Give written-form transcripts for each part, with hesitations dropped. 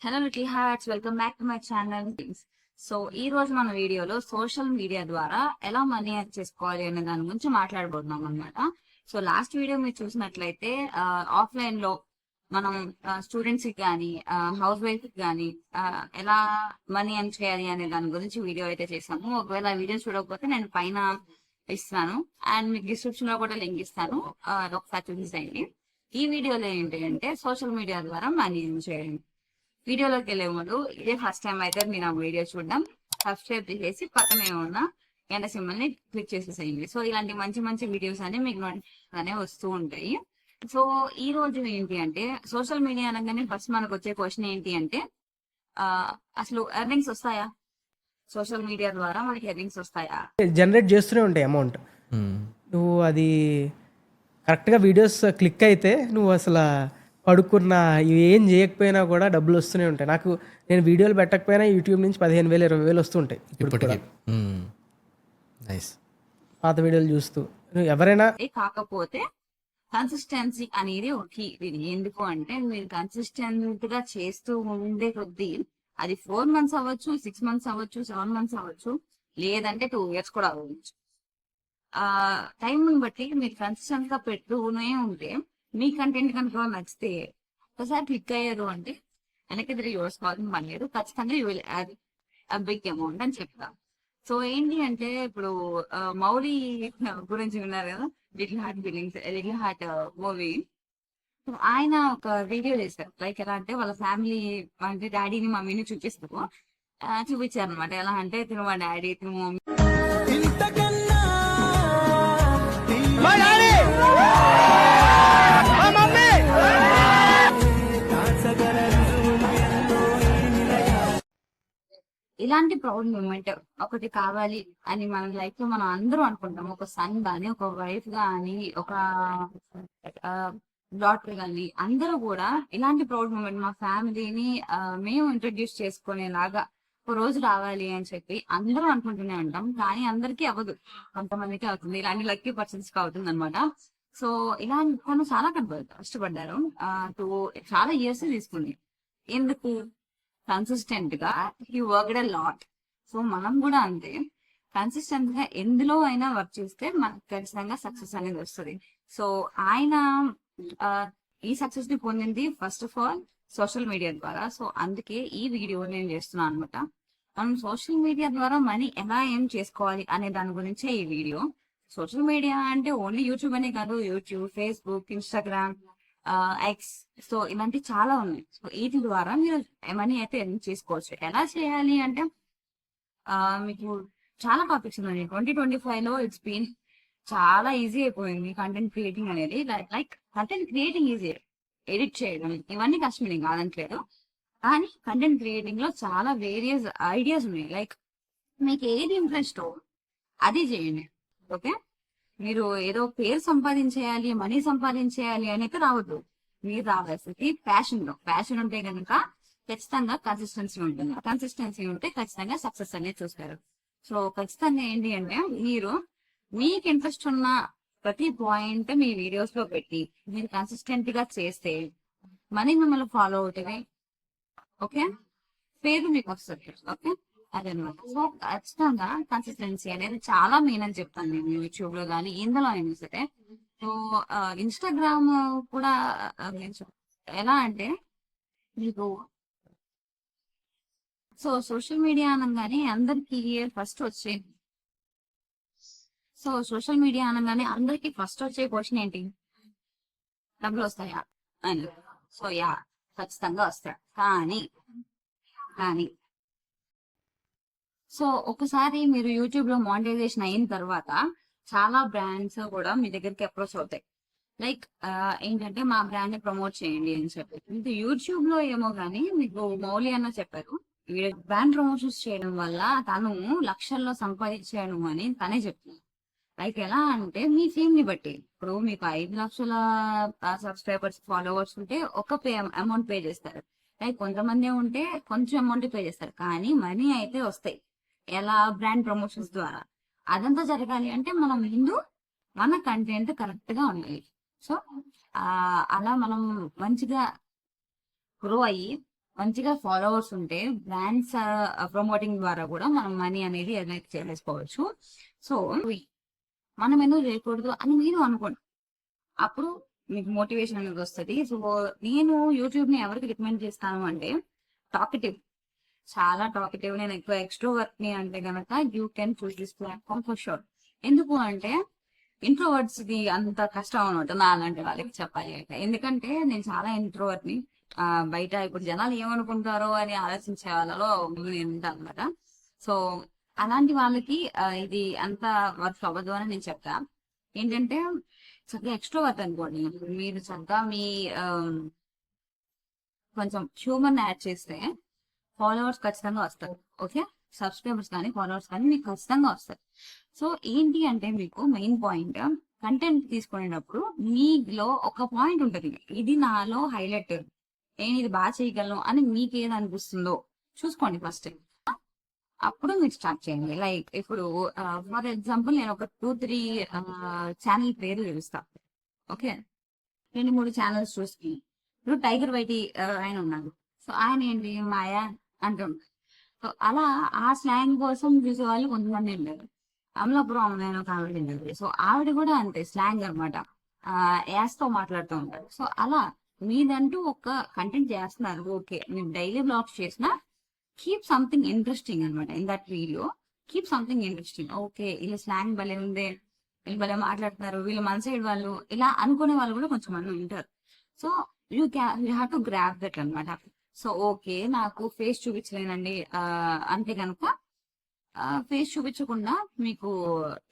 Hello little hearts, welcome back to my channel. So ఈ రోజు మన వీడియోలో సోషల్ మీడియా ద్వారా ఎలా మనీ ఎర్న్ చేసుకోవాలి అనే దాని గురించి మాట్లాడబోతున్నాం అనమాట. సో లాస్ట్ వీడియో మీరు చూసినట్లయితే ఆఫ్లైన్ లో మనం స్టూడెంట్స్ కి కానీ హౌస్ వైఫ్ కి కానీ ఎలా మనీ ఎర్న్ చేయాలి అనే దాని గురించి వీడియో అయితే చేసాము. ఒకవేళ ఆ వీడియో చూడకపోతే నేను పైన ఇస్తాను అండ్ మీకు డిస్క్రిప్షన్ లో కూడా లింక్ ఇస్తాను, ఒకసారి చూసేయండి. ఈ వీడియోలో ఏంటి అంటే సోషల్ మీడియా ద్వారా మనీ ఎర్న్ చేయండి. వీడియోలోకి వెళ్ళే ముందు ఇదే ఫస్ట్ టైం అయితే మీరు ఆ వీడియో చూడడం, సబ్స్క్రైబ్ చేసి పక్కనే ఉన్న గంట సింబల్ ని క్లిక్ చేసేసేయండి. సో ఇలాంటి మంచి మంచి వీడియోస్ అన్ని మీకు నోటిఫికేషన్ వస్తూ ఉంటాయి. సో ఈ రోజు ఏంటి అంటే సోషల్ మీడియా అనగానే ఫస్ట్ మనకు వచ్చే క్వశ్చన్ ఏంటి అంటే అసలు ఎర్నింగ్స్ వస్తాయా? సోషల్ మీడియా ద్వారా మనకి ఎర్నింగ్స్ వస్తాయా? జనరేట్ చేస్తూనే ఉంటాయి అమౌంట్. నువ్వు అది కరెక్ట్గా వీడియోస్ క్లిక్ అయితే నువ్వు అసలు పడుకున్నా ఏం చేయకపోయినా కూడా డబ్బులు వస్తూనే ఉంటాయి. నేను వీడియోలు పెట్టకపోయినా యూట్యూబ్ నుంచి 15,000 20,000 వస్తుంటాయి ఇప్పటికి. పాత వీడియోలు చూస్తూ నువ్వు ఎవరైనా. కాకపోతే కన్సిస్టెన్సీ అనేది ఒక ఎందుకు అంటే మీరు కన్సిస్టెంట్ గా చేస్తూ ఉండే కొద్దీ అది 4 months అవ్వచ్చు, 6 months అవ్వచ్చు, 7 months అవ్వచ్చు, లేదంటే 2 years కూడా అవ్వచ్చు. ఆ టైంని బట్టి మీరు కన్సిస్టెంట్ గా పెడుతూనే ఉంటే మీ కంటెంట్ కనుక నచ్చితే ఒకసారి క్లిక్ అయ్యారు అంటే వెనక్కి తిరిగి చూసుకోవాల్సిన పని లేదు. ఖచ్చితంగా you will add big amount అని చెప్తా. సో ఏంటి అంటే ఇప్పుడు మౌలి గురించి విన్నారు కదా, little heart feelings, little heart movie. ఆయన ఒక వీడియో చేశారు. లైక్ ఎలా అంటే వాళ్ళ ఫ్యామిలీ అంటే డాడీని మమ్మీని చూపించారు అనమాట. ఎలా అంటే తిను మా డాడీ, తిను మమ్మీ. ఇలాంటి ప్రౌడ్ మూమెంట్ ఒకటి కావాలి అని మన లైఫ్ లో మనం అందరూ అనుకుంటాం. ఒక సన్ గాని, ఒక వైఫ్ గాని, ఒక డాటర్ గాని, అందరూ కూడా ఇలాంటి ప్రౌడ్ మూమెంట్ మా ఫ్యామిలీని మేము ఇంట్రడ్యూస్ చేసుకునేలాగా ఒక రోజు రావాలి అని చెప్పి అందరూ అనుకుంటూనే ఉంటాం. కానీ అందరికీ అవ్వదు, కొంతమందికి అవుతుంది. ఇలాంటి లక్కీ పర్సన్స్ కి అవుతుంది అనమాట. సో ఇలా తను చాలా కష్టపడ్డారు. చాలా ఇయర్స్ తీసుకుంది. ఎందుకు? కన్సిస్టెంట్ గా he worked a lot. So మనం కూడా అంతే, కన్సిస్టెంట్ గా ఎందులో అయినా వర్క్ చేస్తే మనకు ఖచ్చితంగా సక్సెస్ అనేది వస్తుంది. సో ఆయన ఈ సక్సెస్ ని పొందింది first of all social media ద్వారా. సో అందుకే ఈ వీడియో నేను చేస్తున్నాను అనమాట. మనం సోషల్ మీడియా ద్వారా మనీ ఎలా ఏం చేసుకోవాలి అనే దాని గురించే ఈ వీడియో. సోషల్ మీడియా అంటే ఓన్లీ యూట్యూబ్ అనే కాదు, YouTube, Facebook, Instagram, X, so ఇలాంటి చాలా ఉన్నాయి. సో వీటి ద్వారా మీరు మనీ అయితే ఎర్న్ చేసుకోవచ్చు. ఎలా చేయాలి అంటే మీకు చాలా టాపిక్స్ ఉన్నాయి. 2025 లో ఇట్స్ బీన్ చాలా ఈజీ అయిపోయింది కంటెంట్ క్రియేటింగ్ అనేది. Like content creating easy, edit చేయడం ఇవన్నీ కష్టమే కాదంటలేదు. కానీ కంటెంట్ క్రియేటింగ్ లో చాలా వేరియస్ ఐడియాస్ ఉన్నాయి. లైక్ మీకు ఏది ఇంట్రెస్ట్ అది చేయండి. ఓకే, మీరు ఏదో పేరు సంపాదించేయాలి, మనీ సంపాదించేయాలి అని అయితే రావద్దు. మీరు రావాల్సింది ప్యాషన్ ఉంటే కనుక ఖచ్చితంగా కన్సిస్టెన్సీ ఉంటుంది. కన్సిస్టెన్సీ ఉంటే ఖచ్చితంగా సక్సెస్ అనేది చూస్తారు. సో ఖచ్చితంగా ఏంటి అంటే మీరు మీకు ఇంట్రెస్ట్ ఉన్న ప్రతి పాయింట్ మీ వీడియోస్ లో పెట్టి మీరు కన్సిస్టెంట్ గా చేస్తే మనీ మిమ్మల్ని ఫాలో అవుతుంది. ఓకే, పేరు మీకు వస్తుంది. ఓకే, అదనమాట. సో ఖచ్చితంగా కన్సిస్టెన్సీ అనేది చాలా మెయిన్ అని చెప్తాను నేను యూట్యూబ్ లో కానీ ఇందులో అయినా సరే. సో ఇన్స్టాగ్రామ్ కూడా ఎలా అంటే మీకు సో సోషల్ మీడియా అనగానే అందరికి ఫస్ట్ వచ్చే క్వశ్చన్ ఏంటి? డబ్బులు వస్తాయా అని. సో ఖచ్చితంగా వస్తాయి. కానీ సో ఒకసారి మీరు యూట్యూబ్ లో మానిటైజేషన్ అయిన తర్వాత చాలా బ్రాండ్స్ కూడా మీ దగ్గరికి అప్రోచ్ అవుతాయి. లైక్ ఏంటంటే మా బ్రాండ్ ని ప్రమోట్ చేయండి అని చెప్పి. మీకు యూట్యూబ్ లో ఏమో కానీ మీకు మౌలి అన్న చెప్పారు, బ్రాండ్ ప్రమోషన్స్ చేయడం వల్ల తను లక్షల్లో సంపాదించాను అని తనే చెప్తుంది. లైక్ ఎలా అంటే మీ ఫేమ్ ని బట్టి, ఇప్పుడు మీకు 5 లక్షల సబ్స్క్రైబర్స్, ఫాలోవర్స్ ఉంటే ఒక అమౌంట్ పే చేస్తారు. లైక్ కొంతమంది ఉంటే కొంచెం అమౌంట్ పే చేస్తారు. కానీ మనీ అయితే వస్తాయి. ఎలా? బ్రాండ్ ప్రమోషన్స్ ద్వారా. అదంతా జరగాలి అంటే మనం ముందు మన కంటెంట్ కరెక్ట్ గా ఉండాలి. సో అలా మనం మంచిగా గ్రో అయ్యి మంచిగా ఫాలోవర్స్ ఉంటే బ్రాండ్స్ ప్రమోటింగ్ ద్వారా కూడా మనం మనీ అనేది ఎర్న్ చేసుకోవచ్చు. సో మనం ఎందుకు చేయకూడదు అని మీరు అనుకోండి, అప్పుడు మీకు మోటివేషన్ అనేది వస్తుంది. సో నేను యూట్యూబ్ ని ఎవరికి రికమెండ్ చేస్తాను అంటే, టాకెటివ్, చాలా టాకెటివ్, నేను ఎక్కువ ఎక్స్ట్రోవర్ట్ ని అంటే గనక you can choose this platform for sure. ఎందుకు అంటే ఇంట్రోవర్ట్స్ ది అంత కష్టం అనమాట నా అలాంటి వాళ్ళకి చెప్పాలి అంటే, ఎందుకంటే నేను చాలా ఇంట్రోవర్ట్ ని. బయట ఇప్పుడు జనాలు ఏమనుకుంటారో అని ఆలోచించే వాళ్ళలో నేను ఉంటాను అనమాట. సో అలాంటి వాళ్ళకి ఇది అంత వర్క్ అవ్వదు అని నేను చెప్తా. ఏంటంటే చక్కగా ఎక్స్ట్రోవర్ట్ అనుకోండి, మీరు చక్కగా మీ కొంచెం హ్యూమన్ యాడ్ చేస్తే ఫాలోవర్స్ ఖచ్చితంగా వస్తారు. ఓకే, సబ్స్క్రైబర్స్ కానీ ఫాలోవర్స్ కానీ మీకు ఖచ్చితంగా వస్తారు. సో ఏంటి అంటే మీకు మెయిన్ పాయింట్, కంటెంట్ తీసుకునేటప్పుడు మీలో ఒక పాయింట్ ఉంటుంది, ఇది నాలో హైలైట్, నేను ఇది బాగా చేయగలను అని మీకు ఏది అనిపిస్తుందో చూసుకోండి ఫస్ట్. అప్పుడు మీరు స్టార్ట్ చేయండి. లైక్ ఇప్పుడు ఫర్ ఎగ్జాంపుల్ నేను ఒక 2-3 ఛానల్ పేర్లు తెలుస్తా. ఓకే, 2-3 ఛానల్స్ చూసుకుని ఇప్పుడు టైగర్ వైటి ఆయన ఉన్నాడు. సో ఆయన ఏంటి మాయా అంటుంటారు. సో అలా ఆ స్లాంగ్ కోసం చూసే వాళ్ళు కొంతమంది ఉంటారు. అమలాపురం అమ్మాయి ఒక ఆవిడ ఉంటుంది. సో ఆవిడ కూడా అంతే స్లాంగ్ అనమాట, యాస్తో మాట్లాడుతూ ఉంటారు. సో అలా మీదంటూ ఒక కంటెంట్ చేస్తున్నారు, ఓకే, మీరు డైలీ బ్లాగ్స్ చేసినా కీప్ సంథింగ్ ఇంట్రెస్టింగ్ అనమాట. In that video keep something interesting. Okay, ఇలా స్లాంగ్ భలే ఉంది, వీళ్ళు భలే మాట్లాడుతున్నారు, వీళ్ళు మన సైడ్ వాళ్ళు, ఇలా అనుకునే వాళ్ళు కూడా కొంచెం మంది ఉంటారు. So you have to grab that అనమాట. సో ఓకే, నాకు ఫేస్ చూపించలేనండి అంటే కనుక ఫేస్ చూపించకుండా మీకు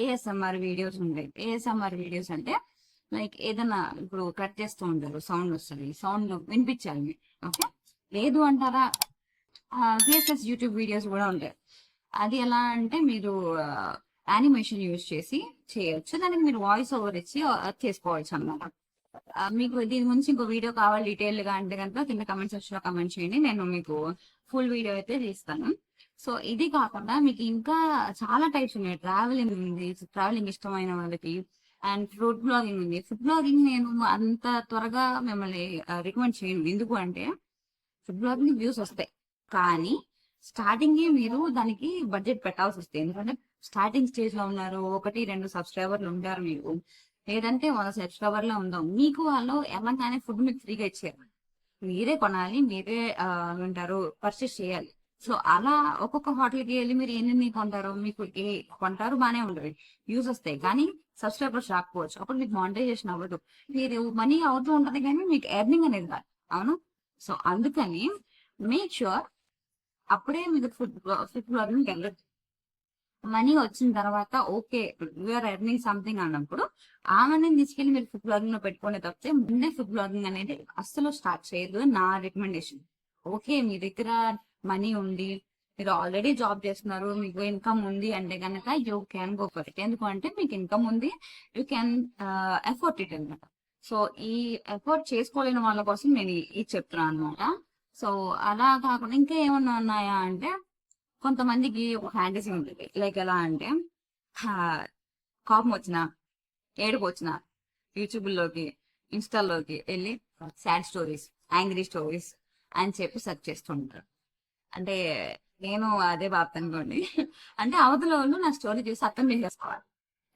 ఏఎస్ఎంఆర్ వీడియోస్ ఉంటాయి. ఏఎస్ఎంఆర్ వీడియోస్ అంటే లైక్ ఏదైనా ఇప్పుడు కట్ చేస్తూ ఉంటారు, సౌండ్ వస్తుంది, సౌండ్ వినిపించాలి. ఓకే, లేదు అంటారా, ఫేస్లెస్ యూట్యూబ్ వీడియోస్ కూడా ఉంటాయి. అది ఎలా అంటే మీరు యానిమేషన్ యూజ్ చేసి చేయొచ్చు, దానికి మీరు వాయిస్ ఓవర్ ఇచ్చి చేసుకోవచ్చు అన్నమాట. మీకు దీని గురించి ఇంకో వీడియో కావాలి డీటెయిల్ గా అంటే కనుక కింద కమెంట్ సెక్షన్ లో కమెంట్ చేయండి, నేను మీకు ఫుల్ వీడియో అయితే తీస్తాను. సో ఇది కాకుండా మీకు ఇంకా చాలా టైప్స్ ఉన్నాయి. ట్రావెలింగ్ ఉంది, ట్రావెలింగ్ ఇష్టమైన వాళ్ళకి, అండ్ ఫుడ్ బ్లాగింగ్ ఉంది. ఫుడ్ బ్లాగింగ్ నేను అంత త్వరగా మిమ్మల్ని రికమెండ్ చేయను, ఎందుకు అంటే ఫుడ్ బ్లాగింగ్ వ్యూస్ వస్తాయి కానీ స్టార్టింగ్ మీరు దానికి బడ్జెట్ పెట్టాల్సి వస్తుంది. ఎందుకంటే స్టార్టింగ్ స్టేజ్ లో ఉన్నారు, 1-2 సబ్స్క్రైబర్లు ఉంటారు మీకు, లేదంటే 100 సబ్స్క్రైబర్లో ఉందాం, మీకు వాళ్ళు ఎలాగానే ఫుడ్ మీకు ఫ్రీగా ఇచ్చారు, మీరే కొనాలి, మీరే ఉంటారు పర్చేస్ చేయాలి. సో అలా ఒక్కొక్క హోటల్కి వెళ్ళి మీరు ఎన్ని కొంటారు, మీకు ఏ కొంటారు బాగానే ఉంటుంది, వ్యూస్ వస్తాయి కానీ సబ్స్క్రైబర్స్ రాకపోవచ్చు, అప్పుడు మీకు మానిటైజేషన్ అవ్వదు, మీరు మనీ అవుతూ ఉంటుంది కానీ మీకు ఎర్నింగ్ అనేది కాదు. అవును, సో అందుకని మేక్ షూర్ అప్పుడే మీరు ఫుడ్ బ్లాగింగ్కి వెళ్ళదు. మనీ వచ్చిన తర్వాత ఓకే యూఆర్ ఎర్నింగ్ సంథింగ్ అన్నప్పుడు ఆ మనీని తీసుకెళ్లి మీరు ఫుడ్ బ్లాగింగ్ లో పెట్టుకునే తప్పితే ముందే ఫుడ్ బ్లాగింగ్ అనేది అస్సలు స్టార్ట్ చేయదు నా రికమెండేషన్. ఓకే, మీ దగ్గర మనీ ఉంది, మీరు ఆల్రెడీ జాబ్ చేస్తున్నారు, మీకు ఇన్కమ్ ఉంది అంటే కనుక you can go for it. ఎందుకంటే మీకు ఇన్కమ్ ఉంది, యూ క్యాన్ ఎఫోర్ట్ ఇట్ అనమాట. సో ఈ ఎఫోర్ట్ చేసుకోలేని వాళ్ళ కోసం నేను ఇది చెప్తున్నాను అనమాట. సో అలా కాకుండా ఇంకా ఏమన్నా ఉన్నాయా అంటే, కొంతమందికి ఒక ఫ్యాంటసీ ఉంటుంది, లైక్ ఎలా అంటే కోపం వచ్చినా ఏడుపు వచ్చినా యూట్యూబ్లోకి ఇన్స్టాల్లోకి వెళ్ళి సాడ్ స్టోరీస్, యాంగ్రీ స్టోరీస్ అని చెప్పి సెర్చ్ చేస్తుంటారు. అంటే నేను అదే బాధ అనుకోండి. అంటే అవతల వాళ్ళు నా స్టోరీ చూసి అర్థం చేసేసుకోవాలి,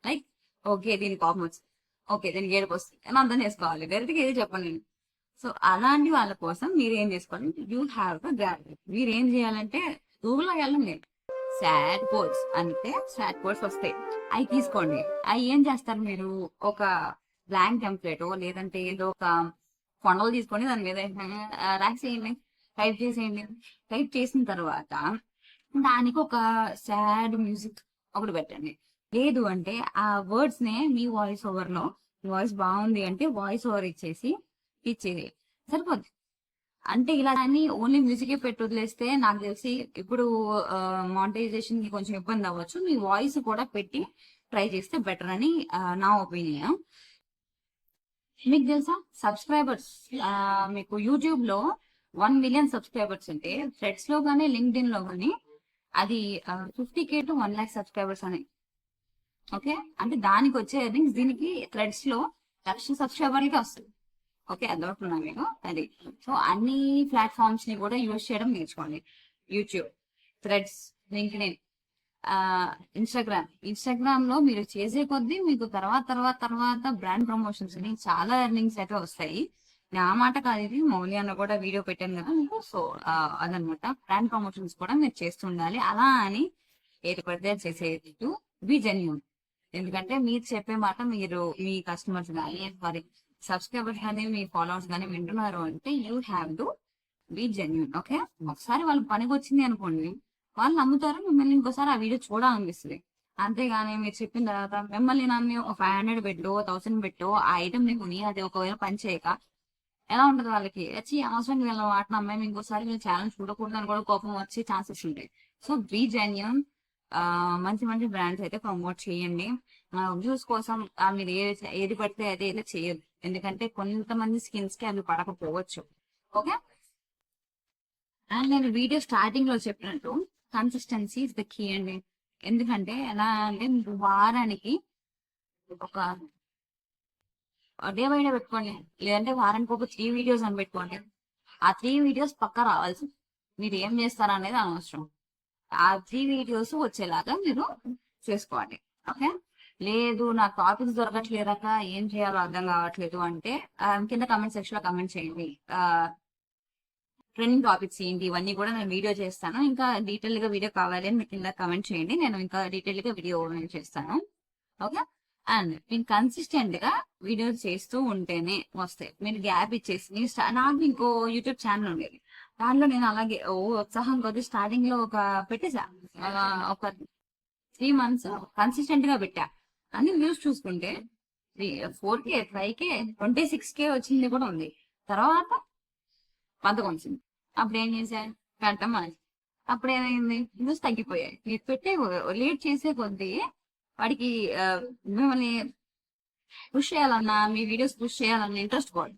లైక్ ఓకే దీనికి కోపం వచ్చింది, ఓకే దీనికి ఏడుపు వస్తుంది అని అర్థం చేసుకోవాలి, డైరెక్ట్గా ఏది చెప్పండి నేను. సో అలాంటి వాళ్ళ కోసం మీరు ఏం చేసుకోవాలి, యూ హ్యావ్ టు గ్రాబ్. మీరు ఏం చేయాలంటే గూగుల్లో వెళ్ళండి, సాడ్ కోడ్స్ అంటే సాడ్ కోడ్స్ వస్తాయి, అవి తీసుకోండి. అవి ఏం చేస్తారు మీరు, ఒక బ్లాంక్ టెంప్లెట్ లేదంటే ఏదో ఒక ఫోన్లో తీసుకొని దాని మీద ర్యాక్ చేయండి, టైప్ చేసేయండి. టైప్ చేసిన తర్వాత దానికి ఒక సాడ్ మ్యూజిక్ ఒకటి పెట్టండి. లేదు అంటే ఆ వర్డ్స్ నే మీ వాయిస్ ఓవర్ లో, వాయిస్ బాగుంది అంటే వాయిస్ ఓవర్ ఇచ్చేసి సరిపోద్ది. అంటే ఇలా అని ఓన్లీ మ్యూజిక్ పెట్టి వదిలేస్తే నాకు తెలిసి ఇప్పుడు మానిటైజేషన్ కి కొంచెం ఇబ్బంది అవ్వచ్చు. మీ వాయిస్ కూడా పెట్టి ట్రై చేస్తే బెటర్ అని నా ఒపీనియన్. మీకు తెలుసా సబ్స్క్రైబర్స్, మీకు యూట్యూబ్ లో 1 మిలియన్ సబ్స్క్రైబర్స్ ఉంటే థ్రెడ్స్ లో కానీ లింక్డ్ఇన్ లో కానీ అది 50K to 1 lakh సబ్స్క్రైబర్స్ అని. ఓకే, అంటే దానికి వచ్చే ఎర్నింగ్స్ దీనికి థ్రెడ్స్ లో 1,00,000 సబ్స్క్రైబర్లకి వస్తుంది. ఓకే, అదొకటి మీకు అది. సో అన్ని ప్లాట్ఫామ్స్ ని కూడా యూజ్ చేయడం నేర్చుకోండి. యూట్యూబ్, థ్రెడ్స్, లింక్డ్ఇన్, ఇన్స్టాగ్రామ్ లో మీరు చేసే కొద్దీ మీకు తర్వాత బ్రాండ్ ప్రమోషన్స్ అని చాలా ఎర్నింగ్స్ అయితే వస్తాయి. నా మాట కాదు ఇది, మౌలి అన్న కూడా వీడియో పెట్టాను కదా మీకు. సో అదనమాట, బ్రాండ్ ప్రమోషన్స్ కూడా మీరు చేస్తుండాలి. అలా అని ఏది పడితే చేసేది, బి జెన్యూన్. ఎందుకంటే మీరు చెప్పే మాట మీరు మీ కస్టమర్స్ కానీ సారీ సబ్స్క్రైబర్స్ కానీ మీ ఫాలోవర్స్ కానీ వింటున్నారు అంటే you have to be genuine. Okay, ఒకసారి వాళ్ళకి పనికి వచ్చింది అనుకోండి, వాళ్ళు నమ్ముతారు, మిమ్మల్ని ఇంకోసారి ఆ వీడియో చూడాలనిపిస్తుంది. అంతేగాని మీరు చెప్పిన తర్వాత మిమ్మల్ని నమ్మి ఒక 500 పెట్టు 1000 పెట్టు ఆ ఐటమ్ ని కొని అది ఒకవేళ పని చేయక ఎలా ఉంటది వాళ్ళకి, వచ్చి అవసరం వీళ్ళ వాటిని అమ్మాయి ఇంకోసారి వీళ్ళు ఛాలెంజ్ చూడకూడదు అని కూడా కోపం వచ్చే ఛాన్సెస్ ఉంటాయి. So be genuine. మంచి మంచి బ్రాండ్స్ అయితే ప్రమోట్ చేయండి. వ్యూస్ కోసం మీరు ఏది పడితే అది అయితే చేయదు. ఎందుకంటే కొంతమంది స్కిన్స్ కి అవి పడకపోవచ్చు. ఓకే, అండ్ నేను వీడియో స్టార్టింగ్ లో చెప్పినట్టు కన్సిస్టెన్సీ ఇస్ ద కీ అండి. ఎందుకంటే ఎలా అంటే మీకు వారానికి ఒక డే బై డే పెట్టుకోండి, లేదంటే వారానికి ఒక 3 వీడియోస్ అని పెట్టుకోండి. ఆ 3 వీడియోస్ పక్కా రావాల్సి, మీరు ఏం చేస్తారా అనేది అనవసరం. ఆ 3 వీడియోస్ వచ్చేలాగా మీరు చేసుకోండి. ఓకే, లేదు నాకు టాపిక్స్ దొరకట్లేదాక ఏం చేయాలో అర్థం కావట్లేదు అంటే కింద కమెంట్ సెక్షన్ లో కమెంట్ చేయండి. ట్రెండింగ్ టాపిక్స్ ఏంటి ఇవన్నీ కూడా నేను వీడియో చేస్తాను. ఇంకా డీటెయిల్ గా వీడియో కావాలి అని మీరు కింద కమెంట్ చేయండి, నేను ఇంకా డీటెయిల్ గా వీడియో చేస్తాను. ఓకే, అండ్ మీరు కన్సిస్టెంట్ గా వీడియోస్ చేస్తూ ఉంటేనే వస్తాయి. మీరు గ్యాప్ ఇచ్చేసి నాకు ఇంకో యూట్యూబ్ ఛానల్ ఉండేది, దాంట్లో నేను అలాగే ఉత్సాహం కొద్ది స్టార్టింగ్ లో పెట్టేసా, ఒక 3 months కన్సిస్టెంట్ గా పెట్టా. అన్ని వ్యూస్ చూసుకుంటే 4K 5K 26K వచ్చింది కూడా ఉంది. తర్వాత వచ్చింది. అప్పుడు ఏం చేశాను, పెట్టడం అని. అప్పుడు ఏమైంది, వ్యూస్ తగ్గిపోయాయి. మీరు పెట్టే లేట్ చేసే కొద్దీ వాడికి మిమ్మల్ని పుష్ చేయాలన్నా, మీ వీడియోస్ పుష్ చేయాలన్నా ఇంట్రెస్ట్ పోదు.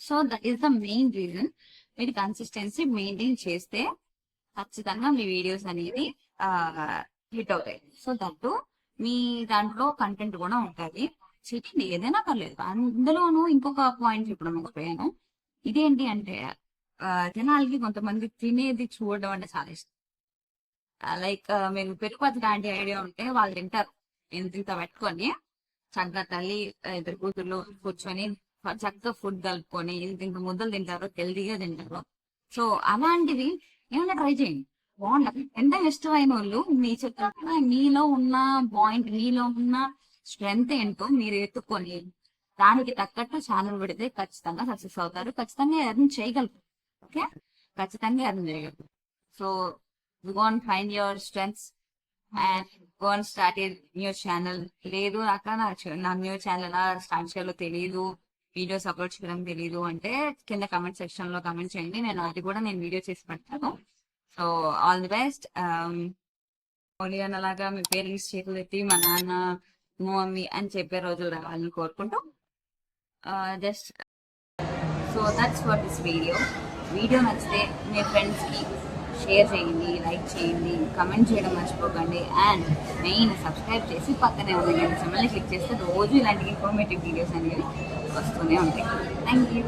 So that is the main reason. మీరు కన్సిస్టెన్సీ మెయింటైన్ చేస్తే ఖచ్చితంగా మీ వీడియోస్ అనేది హిట్ అవుతాయి. సో దట్టు మీ దాంట్లో కంటెంట్ కూడా ఉంటుంది. చేయండి, ఏదైనా పర్లేదు. అందులోనూ ఇంకొక పాయింట్ ఇప్పుడు మర్చిపోయాను. ఇదేంటి అంటే జనాలకి కొంతమంది తినేది చూడడం అంటే చాలా ఇష్టం. లైక్ మీరు పెరుగుపతి లాంటి ఐడియా ఉంటే వాళ్ళు తింటారు, ఇంత పెట్టుకొని చక్కగా తల్లి ఇద్దరు కూతుర్లు కూర్చొని చక్కగా ఫుడ్ కలుపుకొని ఇంత ముద్దలు తింటారు, హెల్దీగా తింటారు. సో అలాంటివి ఏమైనా ట్రై చేయండి, బాగుంటది. ఎంత ఇష్టమైన వాళ్ళు మీ చెప్పిన మీలో ఉన్న పాయింట్, మీలో ఉన్న స్ట్రెంగ్త్ ఏంటో మీరు ఎత్తుకొని దానికి తగ్గట్టు ఛానల్ పెడితే ఖచ్చితంగా సక్సెస్ అవుతారు, ఖచ్చితంగా ఎర్న్ చేయగలరు. ఓకే, ఖచ్చితంగా ఎర్న్ చేయగలరు. So go and find your strengths and go and start a new channel. లేదు అక్క నా న్యూ ఛానల్ ఎలా స్టార్ట్ చేయాలో తెలియదు, వీడియోస్ అప్లోడ్ చేయడం తెలియదు అంటే కింద కమెంట్ సెక్షన్ లో కమెంట్ చేయండి, నేను అది కూడా వీడియో చేసి పెడతాను. So all the best. Mouli అన్నలాగా మీ పేరెంట్స్ చేతులు ఎత్తి మా నాన్న మమ్మీ అని చెప్పే రోజులు రావాలని కోరుకుంటూ just so that's for this video నచ్చితే మీ ఫ్రెండ్స్కి షేర్ చేయండి, లైక్ చేయండి, కమెంట్ చేయడం మర్చిపోకండి. అండ్ మెయిన్ సబ్స్క్రైబ్ చేసి పక్కనే ఉన్న గంట సింబల్ని క్లిక్ చేస్తే రోజు ఇలాంటి ఇన్ఫర్మేటివ్ వీడియోస్ అనేవి వస్తూనే ఉంటాయి. Thank you.